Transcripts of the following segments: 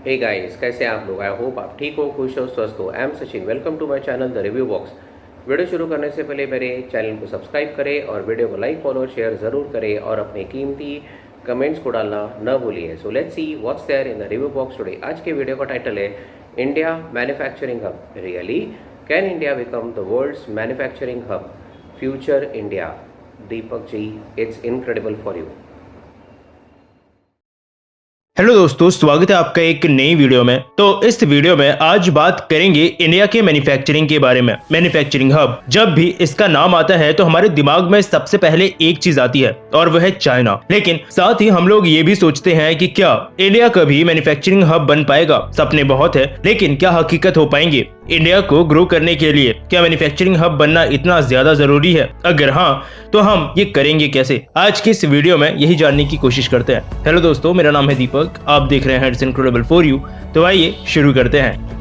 Hey guys, कैसे हैं आप लोग। आई होप आप ठीक हो, खुश हो, स्वस्थ हो। I am Sachin, welcome to my channel the review box. Video शुरू करने से पहले मेरे चैनल को सब्सक्राइब करें और वीडियो को लाइक फॉलो शेयर ज़रूर करें और अपने कीमती कमेंट्स को डालना न भूलिए। So let's see what's there in the review box today. आज के वीडियो का टाइटल है India manufacturing hub. Really can India become the world's manufacturing hub? Future India. Deepak ji, it's incredible for you. Hello दोस्तों, स्वागत है आपका एक नई वीडियो में। तो इस वीडियो में आज बात करेंगे इंडिया के मैन्युफैक्चरिंग के बारे में। मैन्युफैक्चरिंग हब, जब भी इसका नाम आता है तो हमारे दिमाग में सबसे पहले एक चीज आती है और वह है चाइना। लेकिन साथ ही हम लोग ये भी सोचते हैं कि क्या इंडिया कभी मैन्युफैक्चरिंग हब बन पाएगा। सपने बहुत है, लेकिन क्या हकीकत हो पाएंगे? इंडिया को ग्रो करने के लिए क्या मैन्युफैक्चरिंग हब बनना इतना ज्यादा जरूरी है? अगर हाँ, तो हम ये करेंगे कैसे? आज की इस वीडियो में यही जानने की कोशिश करते हैं। हेलो दोस्तों, मेरा नाम है दीपक, आप देख रहे हैं इट्स इनक्रेडिबल फॉर यू। तो आइए शुरू करते हैं।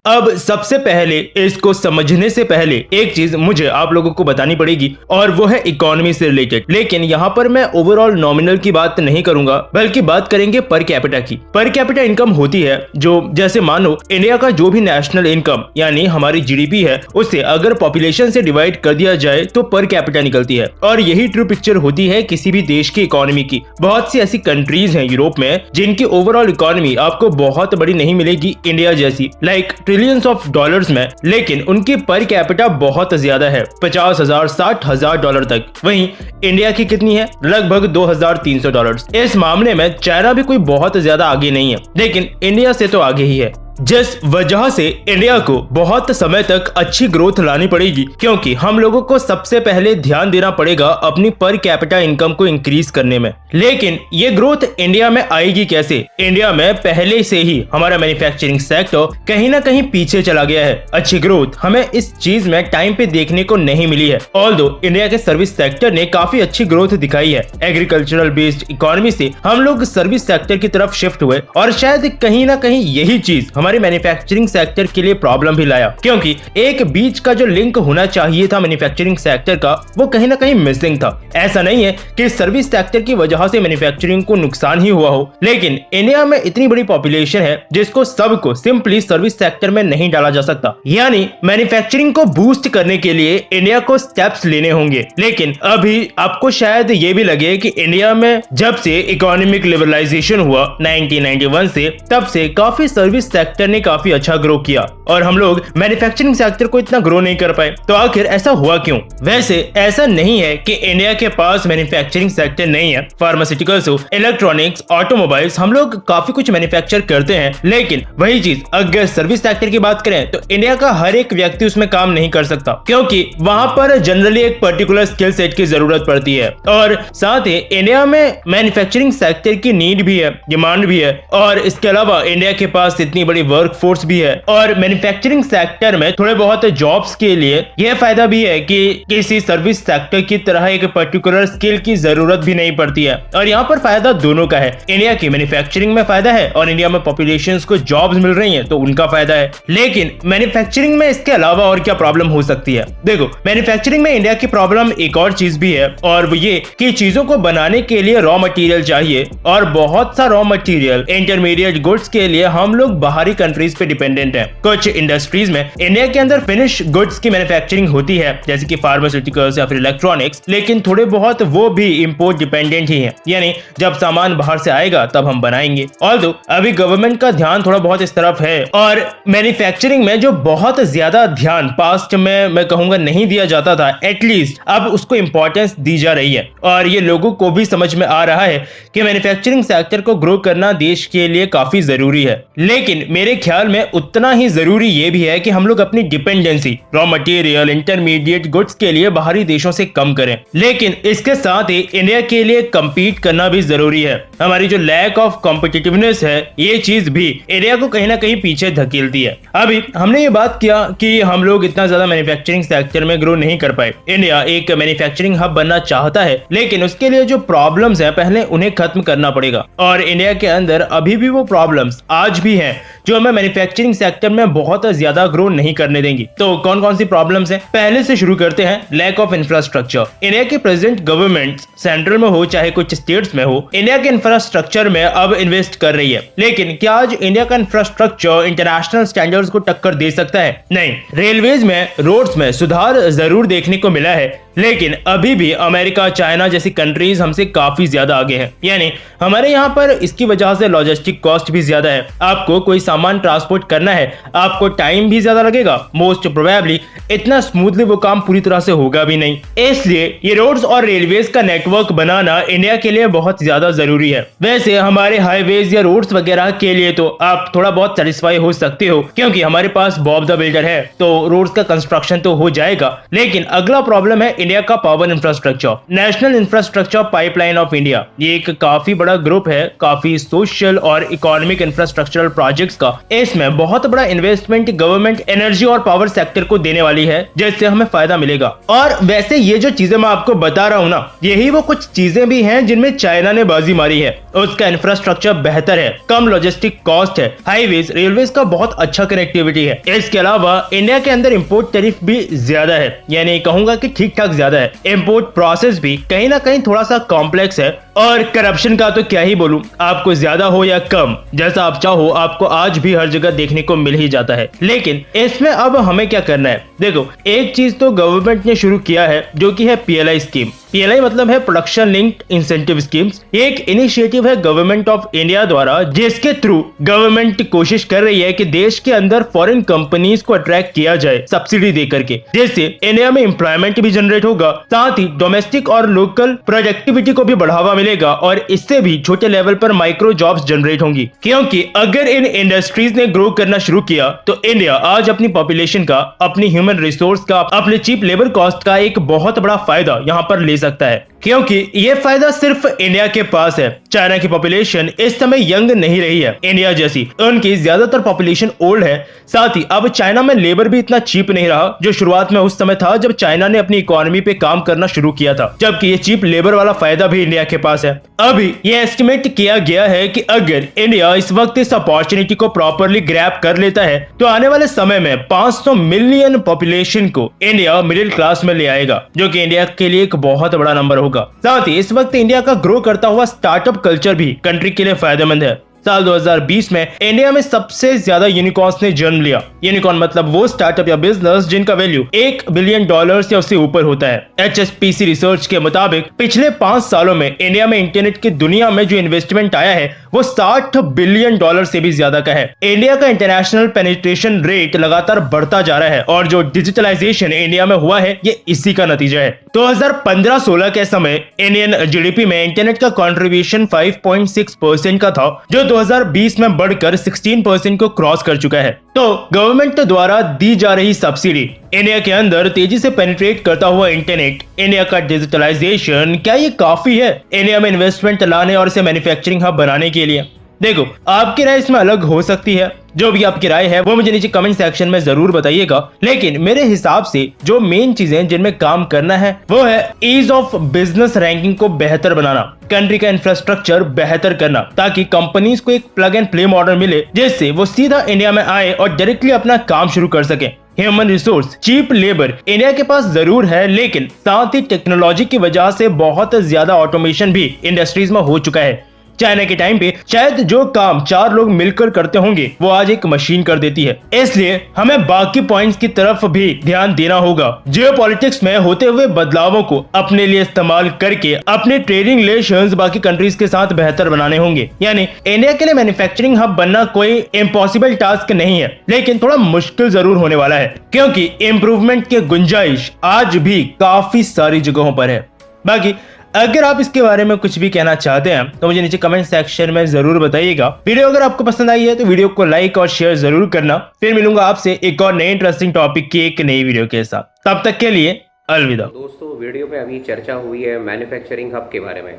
अब सबसे पहले इसको समझने से पहले एक चीज मुझे आप लोगों को बतानी पड़ेगी और वो है इकोनॉमी से रिलेटेड। लेकिन यहाँ पर मैं ओवरऑल नॉमिनल की बात नहीं करूंगा, बल्कि बात करेंगे पर कैपिटा की। पर कैपिटा इनकम होती है जो, जैसे मानो इंडिया का जो भी नेशनल इनकम यानी हमारी जीडीपी है, उसे अगर पॉपुलेशन से डिवाइड कर दिया जाए तो पर कैपिटा निकलती है। और यही ट्रू पिक्चर होती है किसी भी देश की इकोनॉमी की। बहुत सी ऐसी कंट्रीज हैं यूरोप में जिनकी ओवरऑल इकोनॉमी आपको बहुत बड़ी नहीं मिलेगी इंडिया जैसी, लाइक ट्रिलियंस ऑफ डॉलर्स में, लेकिन उनकी पर कैपिटा बहुत ज्यादा है, 50,000 60,000 डॉलर तक। वहीं इंडिया की कितनी है? लगभग 2,300 डॉलर्स। इस मामले में चाइना भी कोई बहुत ज्यादा आगे नहीं है, लेकिन इंडिया से तो आगे ही है। जिस वजह से इंडिया को बहुत समय तक अच्छी ग्रोथ लानी पड़ेगी, क्योंकि हम लोगों को सबसे पहले ध्यान देना पड़ेगा अपनी पर कैपिटा इनकम को इंक्रीज करने में। लेकिन ये ग्रोथ इंडिया में आएगी कैसे? इंडिया में पहले से ही हमारा मैन्युफैक्चरिंग सेक्टर कहीं ना कहीं पीछे चला गया है। अच्छी ग्रोथ हमें इस चीज में टाइम पे देखने को नहीं मिली है। ऑल्दो इंडिया के सर्विस सेक्टर ने काफी अच्छी ग्रोथ दिखाई है। एग्रीकल्चरल बेस्ड इकोनॉमी से हम लोग सर्विस सेक्टर की तरफ शिफ्ट हुए और शायद कहीं ना कहीं यही चीज हमारे मैन्युफैक्चरिंग सेक्टर के लिए प्रॉब्लम भी लाया, क्योंकि एक बीच का जो लिंक होना चाहिए था मैन्युफैक्चरिंग सेक्टर का, वो कहीं ना कहीं मिसिंग था। ऐसा नहीं है कि सर्विस सेक्टर की वजह से मैन्युफैक्चरिंग को नुकसान ही हुआ हो, लेकिन इंडिया में इतनी बड़ी पॉपुलेशन है जिसको सबको सिंपली सर्विस सेक्टर में नहीं डाला जा सकता। यानी मैन्युफैक्चरिंग को बूस्ट करने के लिए इंडिया को स्टेप्स लेने होंगे। लेकिन अभी आपको शायद ये भी लगे कि इंडिया में जब से इकोनॉमिक लिबरलाइजेशन हुआ 1991 से, तब से काफी सर्विस सेक्टर ने काफी अच्छा ग्रो किया और हम लोग मैन्युफैक्चरिंग सेक्टर को इतना ग्रो नहीं कर पाए। तो आखिर ऐसा हुआ क्यों? वैसे ऐसा नहीं है कि इंडिया के पास मैन्युफैक्चरिंग सेक्टर नहीं है। फार्मास्यूटिकल्स हो, इलेक्ट्रॉनिक्स, ऑटोमोबाइल्स, हम लोग काफी कुछ मैन्युफैक्चर करते हैं। लेकिन वही चीज अगर सर्विस सेक्टर की बात करें तो इंडिया का हर एक व्यक्ति उसमें काम नहीं कर सकता, क्योंकि वहां पर जनरली एक पर्टिकुलर स्किल सेट की जरूरत पड़ती है। और साथ ही इंडिया में मैन्युफैक्चरिंग सेक्टर की नीड भी है, डिमांड भी है, और इसके अलावा इंडिया के पास इतनी बड़ी वर्क फोर्स भी है। और मैन्युफैक्चरिंग सेक्टर में थोड़े बहुत जॉब्स के लिए यह फायदा भी है कि किसी सर्विस सेक्टर की तरह एक पर्टिकुलर स्किल की जरूरत भी नहीं पड़ती है। और यहाँ पर फायदा दोनों का है। इंडिया की मैन्युफैक्चरिंग में फायदा है और इंडिया में पॉपुलेशन को जॉब्स मिल रही हैं तो उनका फायदा है। लेकिन मैन्युफैक्चरिंग में इसके अलावा और क्या प्रॉब्लम हो सकती है? देखो, मैन्युफैक्चरिंग में इंडिया की प्रॉब्लम एक और चीज भी है, और वो ये कि चीजों को बनाने के लिए रॉ मटेरियल चाहिए, और बहुत सा रॉ मटेरियल इंटरमीडिएट गुड्स के लिए हम लोग बाहरी कंट्रीज पे डिपेंडेंट है। कुछ इंडस्ट्रीज में इंडिया के अंदर फिनिश गुड्स की मैन्युफैक्चरिंग होती है, जैसे कि फार्मास्यूटिकल्स या फिर इलेक्ट्रॉनिक्स, लेकिन थोड़े बहुत वो भी इंपोर्ट डिपेंडेंट ही है। यानी जब सामान बाहर से आएगा तब हम बनाएंगे। ऑल्दो अभी गवर्नमेंट का ध्यान थोड़ा बहुत इस तरफ है, और मैन्युफैक्चरिंग में जो बहुत ज्यादा ध्यान पास्ट में मैं कहूंगा नहीं दिया जाता था, एटलीस्ट अब उसको इंपॉर्टेंस दी जा रही है। और ये लोगों को भी समझ में आ रहा है कि मैन्युफैक्चरिंग सेक्टर को ग्रो करना देश के लिए काफी जरूरी है। लेकिन मेरे ख्याल में उतना ही जरूरी ये भी है कि हम लोग अपनी dependency raw material, intermediate goods के लिए बाहरी देशों से कम करें। लेकिन इसके साथ ही इंडिया के लिए compete करना भी जरूरी है। हमारी जो लैक ऑफ कॉम्पिटिटिवनेस है, ये चीज भी इंडिया को कहीं ना कहीं पीछे धकेलती है। अभी हमने ये बात किया कि हम लोग इतना ज्यादा मैन्युफैक्चरिंग सेक्टर में ग्रो नहीं कर पाए। इंडिया एक मैन्युफैक्चरिंग हब बनना चाहता है, लेकिन उसके लिए जो प्रॉब्लम्स हैं पहले उन्हें खत्म करना पड़ेगा। और इंडिया के अंदर अभी भी वो प्रॉब्लम्स आज भी हैं जो जो हमें मैन्युफैक्चरिंग सेक्टर में बहुत ज्यादा ग्रो नहीं करने देंगी। तो कौन कौन सी प्रॉब्लम्स हैं, पहले से शुरू करते हैं। Lack of infrastructure. इंडिया की प्रेजेंट गवर्नमेंट सेंट्रल में हो चाहे कुछ स्टेट्स में हो, इंडिया के इंफ्रास्ट्रक्चर में अब इन्वेस्ट कर रही है, लेकिन क्या आज इंडिया का इंफ्रास्ट्रक्चर इंटरनेशनल स्टैंडर्ड्स को टक्कर दे सकता है? नहीं। रेलवेज में, रोड्स में सुधार जरूर देखने को मिला है, लेकिन अभी भी अमेरिका, चाइना जैसी कंट्रीज हमसे काफी ज्यादा आगे हैं। यानी हमारे यहाँ पर इसकी वजह से लॉजिस्टिक कॉस्ट भी ज्यादा है। आपको कोई सामान ट्रांसपोर्ट करना है, आपको टाइम भी ज्यादा लगेगा, मोस्ट प्रोबेबली इतना स्मूथली वो काम पूरी तरह से होगा भी नहीं। इसलिए ये रोड्स और रेलवेज का नेटवर्क बनाना इंडिया के लिए बहुत ज्यादा जरूरी है। वैसे हमारे हाईवेज या रोड्स वगैरह के लिए तो आप थोड़ा बहुत सेटिस्फाई हो सकते हो, क्योंकि हमारे पास बॉब द बिल्डर है, तो रोड्स का कंस्ट्रक्शन तो हो जाएगा। लेकिन अगला प्रॉब्लम है इंडिया का power infrastructure. National infrastructure pipeline of India, ये एक काफी बड़ा ग्रुप है, काफी सोशल और इकोनॉमिक इंफ्रास्ट्रक्चरल प्रोजेक्ट्स का। इसमें बहुत बड़ा इन्वेस्टमेंट गवर्नमेंट एनर्जी और पावर सेक्टर को देने वाली है, जिससे हमें फायदा मिलेगा। और वैसे ये जो चीजें मैं आपको बता रहा हूँ ना, यही वो कुछ चीजें भी हैं जिनमें चाइना ने बाजी मारी है। उसका इंफ्रास्ट्रक्चर बेहतर है, कम लॉजिस्टिक कॉस्ट है, हाईवेज रेलवेज का बहुत अच्छा कनेक्टिविटी है। इसके अलावा इंडिया के अंदर इंपोर्ट टैरिफ भी ज्यादा है, यानी कहूंगा कि ठीक ठाक ज्यादा है। इंपोर्ट प्रोसेस भी कहीं ना कहीं थोड़ा सा कॉम्प्लेक्स है, और करप्शन का तो क्या ही बोलूं, आपको ज्यादा हो या कम, जैसा आप चाहो आपको आज भी हर जगह देखने को मिल ही जाता है। लेकिन इसमें अब हमें क्या करना है? देखो, एक चीज तो गवर्नमेंट ने शुरू किया है, जो कि है PLI स्कीम। PLI मतलब है प्रोडक्शन लिंक्ड इंसेंटिव स्कीम्स। एक इनिशिएटिव है गवर्नमेंट ऑफ इंडिया द्वारा, जिसके थ्रू गवर्नमेंट कोशिश कर रही है कि देश के अंदर फॉरेन कंपनीज को अट्रैक्ट किया जाए सब्सिडी दे करके, जिससे इंडिया में एम्प्लॉयमेंट भी जनरेट होगा, साथ ही डोमेस्टिक और लोकल प्रोडक्टिविटी को भी बढ़ावा मिलेगा, और इससे भी छोटे लेवल पर माइक्रो जॉब्स जनरेट होंगी। क्योंकि अगर इन इंडस्ट्रीज ने ग्रो करना शुरू किया तो इंडिया आज अपनी पॉपुलेशन का, अपनी ह्यूमन रिसोर्स का, अपने चीप लेबर कॉस्ट का एक बहुत बड़ा फायदा यहाँ पर ले सकता है। क्योंकि ये फायदा सिर्फ इंडिया के पास है। चाइना की पॉपुलेशन इस समय यंग नहीं रही है इंडिया जैसी, उनकी ज्यादातर पॉपुलेशन ओल्ड है। साथ ही अब चाइना में लेबर भी इतना चीप नहीं रहा जो शुरुआत में उस समय था जब चाइना ने अपनी इकोनॉमी पे काम करना शुरू किया था, जबकि ये चीप लेबर वाला फायदा भी इंडिया के पास है। अभी ये एस्टिमेट किया गया है कि अगर इंडिया इस वक्त इस अपॉर्चुनिटी को प्रॉपरली ग्रैब कर लेता है तो आने वाले समय में 500 मिलियन पॉपुलेशन को इंडिया मिडिल क्लास में ले आएगा, जो कि इंडिया के लिए एक बहुत बड़ा नंबर होगा। साथ ही इस वक्त इंडिया का ग्रो करता हुआ स्टार्टअप कल्चर भी कंट्री के लिए फायदेमंद है। साल 2020 में इंडिया में सबसे ज्यादा यूनिकॉर्न्स ने जन्म लिया। यूनिकॉर्न मतलब वो स्टार्टअप या बिजनेस जिनका वैल्यू $1 बिलियन या उससे ऊपर होता है। HSBC रिसर्च के मुताबिक पिछले 5 सालों में इंडिया में इंटरनेट की दुनिया में जो इन्वेस्टमेंट आया है वो $60 बिलियन से भी ज्यादा का है। इंडिया का इंटरनेशनल पेनिट्रेशन रेट लगातार बढ़ता जा रहा है, और जो डिजिटलाइजेशन इंडिया में हुआ है ये इसी का नतीजा है। 2015-16 के समय इंडियन GDP में इंटरनेट का कंट्रीब्यूशन 5.6% का था, जो 2020 में बढ़कर 16% को क्रॉस कर चुका है। तो गवर्नमेंट द्वारा दी जा रही सब्सिडी, इंडिया के अंदर तेजी से पेनिट्रेट करता हुआ इंटरनेट, इंडिया का डिजिटलाइजेशन, क्या ये काफी है इंडिया में इन्वेस्टमेंट लाने और इसे मैन्युफैक्चरिंग हब बनाने के लिए? देखो, आपकी राय इसमें अलग हो सकती है। जो भी आपकी राय है वो मुझे नीचे कमेंट सेक्शन में जरूर बताइएगा। लेकिन मेरे हिसाब से जो मेन चीजें जिनमें काम करना है वो है ईज ऑफ बिजनेस रैंकिंग को बेहतर बनाना, कंट्री का इंफ्रास्ट्रक्चर बेहतर करना, ताकि कंपनीज को एक प्लग एंड प्ले मॉडल मिले जिससे वो सीधा इंडिया में आए और डायरेक्टली अपना काम शुरू कर सके। Human resource, cheap labour India के पास जरूर है, लेकिन साथ ही टेक्नोलॉजी की वजह से बहुत ज्यादा ऑटोमेशन भी इंडस्ट्रीज में हो चुका है। चाइना के टाइम पे शायद जो काम 4 लोग मिलकर करते होंगे वो आज एक मशीन कर देती है। इसलिए हमें बाकी पॉइंट्स की तरफ भी ध्यान देना होगा। जियोपॉलिटिक्स में होते हुए बदलावों को अपने लिए इस्तेमाल करके अपने ट्रेडिंग रिलेशंस बाकी कंट्रीज के साथ बेहतर बनाने होंगे। यानी इंडिया के लिए मैन्युफैक्चरिंग हब बनना कोई इम्पॉसिबल टास्क नहीं है, लेकिन थोड़ा मुश्किल जरूर होने वाला है, क्योंकि इम्प्रूवमेंट की गुंजाइश आज भी काफी सारी जगहों पर है। बाकी अगर आप इसके बारे में कुछ भी कहना चाहते हैं तो मुझे नीचे कमेंट सेक्शन में जरूर बताइएगा। वीडियो अगर आपको पसंद आई है तो वीडियो को लाइक और शेयर जरूर करना। फिर मिलूंगा आपसे एक और नए इंटरेस्टिंग टॉपिक की एक नई वीडियो के साथ। तब तक के लिए अलविदा। दोस्तों, वीडियो में अभी चर्चा हुई है मैन्युफैक्चरिंग हब के बारे में।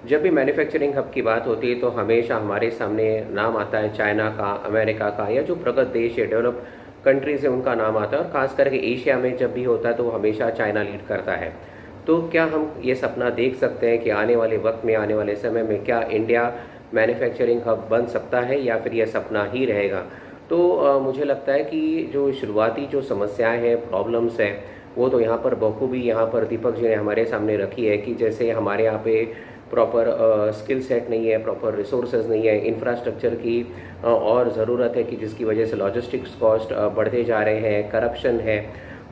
जब भी मैन्युफैक्चरिंग हब की बात होती है तो हमेशा हमारे सामने नाम आता है चाइना का, अमेरिका का, या जो प्रगत देश है, डेवलप कंट्रीज है, उनका नाम आता है। और खास करके एशिया में जब भी होता है तो हमेशा चाइना लीड करता है। तो क्या हम ये सपना देख सकते हैं कि आने वाले वक्त में, आने वाले समय में क्या इंडिया मैन्युफैक्चरिंग हब बन सकता है, या फिर यह सपना ही रहेगा? तो मुझे लगता है कि जो शुरुआती जो समस्याएं हैं, प्रॉब्लम्स हैं, वो तो यहाँ पर बखूबी यहाँ पर दीपक जी ने हमारे सामने रखी है कि जैसे हमारे यहाँ पे प्रॉपर स्किल सेट नहीं है, प्रॉपर रिसोर्सेज नहीं है, इंफ्रास्ट्रक्चर की और ज़रूरत है कि जिसकी वजह से लॉजिस्टिक्स कॉस्ट बढ़ते जा रहे हैं, करप्शन है।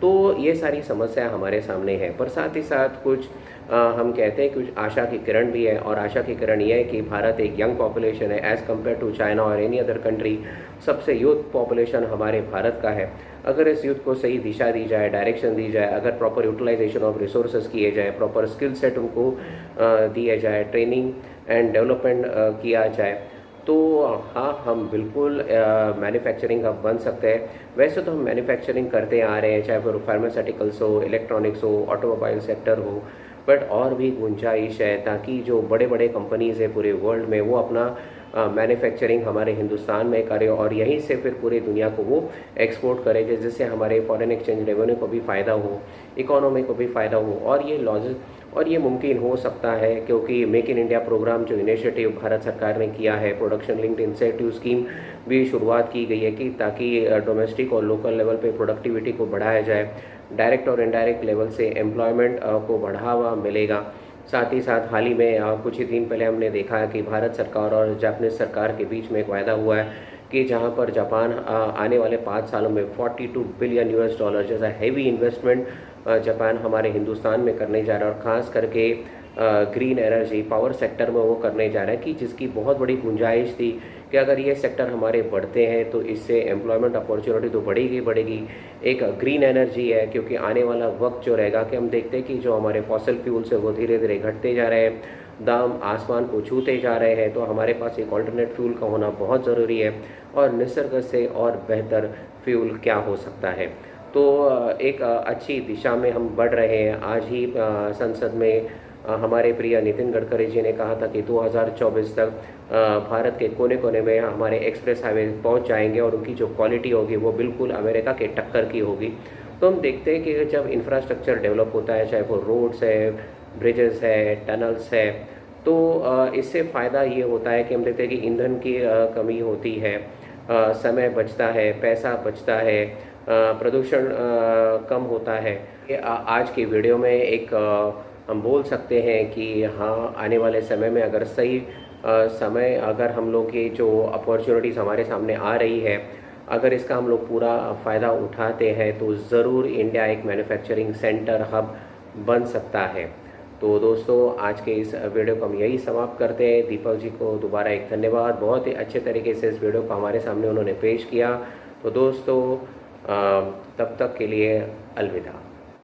तो ये सारी समस्या हमारे सामने है, पर साथ ही साथ कुछ हम कहते हैं कुछ आशा की किरण भी है, और आशा की किरण ये है कि भारत एक यंग पॉपुलेशन है एज़ कम्पेयर टू चाइना और एनी अदर कंट्री। सबसे यूथ पॉपुलेशन हमारे भारत का है। अगर इस यूथ को सही दिशा दी जाए, डायरेक्शन दी जाए, अगर प्रॉपर यूटिलाइजेशन ऑफ रिसोर्सेज किए जाए, प्रॉपर स्किल सेट उनको दिए जाए, ट्रेनिंग एंड डेवलपमेंट किया जाए, तो हाँ, हम बिल्कुल मैन्युफैक्चरिंग हब बन सकते हैं। वैसे तो हम मैन्युफैक्चरिंग करते आ रहे हैं, चाहे वो फार्मास्यूटिकल्स हो, इलेक्ट्रॉनिक्स हो, ऑटोमोबाइल सेक्टर हो, बट और भी गुंजाइश है ताकि जो बड़े बड़े कंपनीज़ है पूरे वर्ल्ड में वो अपना मैन्युफैक्चरिंग हमारे हिंदुस्तान में करे और यहीं से फिर पूरी दुनिया को वो एक्सपोर्ट करे, जिससे हमारे फॉरेन एक्सचेंज रेवेन्यू को भी फ़ायदा हो, इकोनॉमी को भी फ़ायदा हो। और ये मुमकिन हो सकता है क्योंकि मेक इन इंडिया प्रोग्राम जो इनिशिएटिव भारत सरकार ने किया है, प्रोडक्शन लिंक्ड इंसेंटिव स्कीम भी शुरुआत की गई है कि ताकि डोमेस्टिक और लोकल लेवल पे प्रोडक्टिविटी को बढ़ाया जाए, डायरेक्ट और इनडायरेक्ट लेवल से एम्प्लॉयमेंट को बढ़ावा मिलेगा। साथ ही साथ हाल ही में कुछ ही दिन पहले हमने देखा है कि भारत सरकार और जापानीज सरकार के बीच में एक वायदा हुआ है कि जहां पर जापान आने वाले 5 सालों में $42 बिलियन जैसा हैवी इन्वेस्टमेंट जापान हमारे हिंदुस्तान में करने जा रहा है, और ख़ास करके ग्रीन एनर्जी पावर सेक्टर में वो करने जा रहा है कि जिसकी बहुत बड़ी गुंजाइश थी कि अगर ये सेक्टर हमारे बढ़ते हैं तो इससे एम्प्लॉयमेंट अपॉर्चुनिटी तो बढ़ेगी। एक ग्रीन एनर्जी है क्योंकि आने वाला वक्त जो रहेगा कि हम देखते हैं कि जो हमारे फॉसिल फ्यूल्स है वो धीरे धीरे घटते जा रहे हैं, दाम आसमान को छूते जा रहे हैं, तो हमारे पास एक ऑल्टरनेट फ्यूल का होना बहुत ज़रूरी है। और निसर्ग से और बेहतर फ्यूल क्या हो सकता है। तो एक अच्छी दिशा में हम बढ़ रहे हैं। आज ही संसद में हमारे प्रिय नितिन गडकरी जी ने कहा था कि 2024 तक भारत के कोने कोने में हमारे एक्सप्रेस हाईवे पहुंच जाएंगे और उनकी जो क्वालिटी होगी वो बिल्कुल अमेरिका के टक्कर की होगी। तो हम देखते हैं कि जब इंफ्रास्ट्रक्चर डेवलप होता है, चाहे वो रोड्स है, ब्रिजेस है, टनल्स है, तो इससे फ़ायदा ये होता है कि हम देखते हैं कि ईंधन की कमी होती है, समय बचता है, पैसा बचता है, प्रदूषण कम होता है। आज की वीडियो में एक हम बोल सकते हैं कि हाँ, आने वाले समय में अगर सही समय अगर हम लोग की जो अपॉर्चुनिटीज़ हमारे सामने आ रही है, अगर इसका हम लोग पूरा फ़ायदा उठाते हैं तो ज़रूर इंडिया एक मैन्युफैक्चरिंग सेंटर हब बन सकता है। तो दोस्तों, आज के इस वीडियो को हम यही समाप्त करते हैं। दीपक जी को दोबारा एक धन्यवाद, बहुत ही अच्छे तरीके से इस वीडियो को हमारे सामने उन्होंने पेश किया। तो दोस्तों, तब तक के लिए अलविदा।